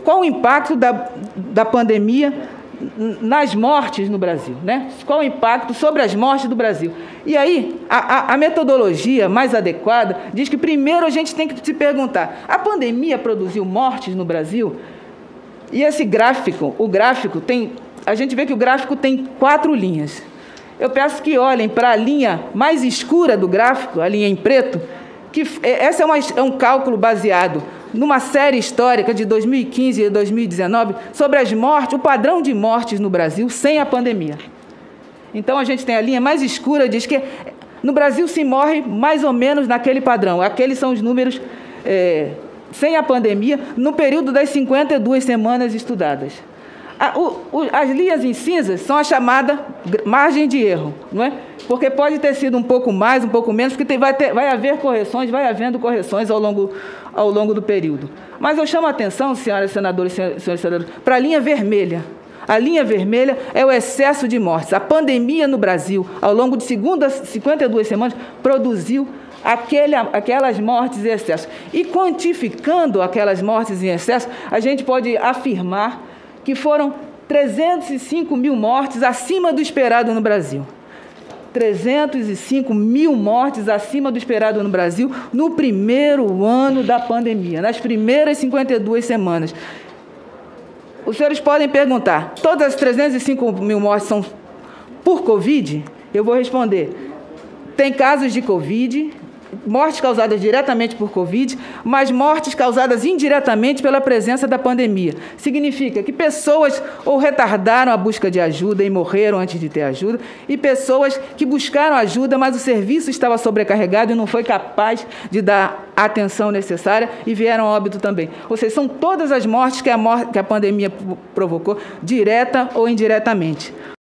qual o impacto da pandemia nas mortes no Brasil, né? Qual o impacto sobre as mortes do Brasil? E aí, a metodologia mais adequada diz que primeiro a gente tem que se perguntar, a pandemia produziu mortes no Brasil? E esse gráfico, a gente vê que o gráfico tem 4 linhas. Eu peço que olhem para a linha mais escura do gráfico, a linha em preto, que essa é um cálculo baseado numa série histórica de 2015 e 2019 sobre as mortes, o padrão de mortes no Brasil sem a pandemia. Então, a gente tem a linha mais escura, diz que no Brasil se morre mais ou menos naquele padrão. Aqueles são os números sem a pandemia, no período das 52 semanas estudadas. As linhas em cinzas são a chamada margem de erro, não é? Porque pode ter sido um pouco mais, um pouco menos, porque vai haver correções, vai havendo correções ao longo do período. Mas eu chamo a atenção, senhoras senadoras e senhores senadores, para a linha vermelha. A linha vermelha é o excesso de mortes. A pandemia no Brasil, ao longo de 52 semanas, produziu aquelas mortes em excesso. E quantificando aquelas mortes em excesso, a gente pode afirmar que foram 305 mil mortes acima do esperado no Brasil. 305 mil mortes acima do esperado no Brasil no primeiro ano da pandemia, nas primeiras 52 semanas. Os senhores podem perguntar, todas as 305 mil mortes são por Covid? Eu vou responder, tem casos de Covid, mortes causadas diretamente por Covid, mas mortes causadas indiretamente pela presença da pandemia. Significa que pessoas ou retardaram a busca de ajuda e morreram antes de ter ajuda, e pessoas que buscaram ajuda, mas o serviço estava sobrecarregado e não foi capaz de dar a atenção necessária e vieram a óbito também. Ou seja, são todas as mortes que a pandemia provocou, direta ou indiretamente.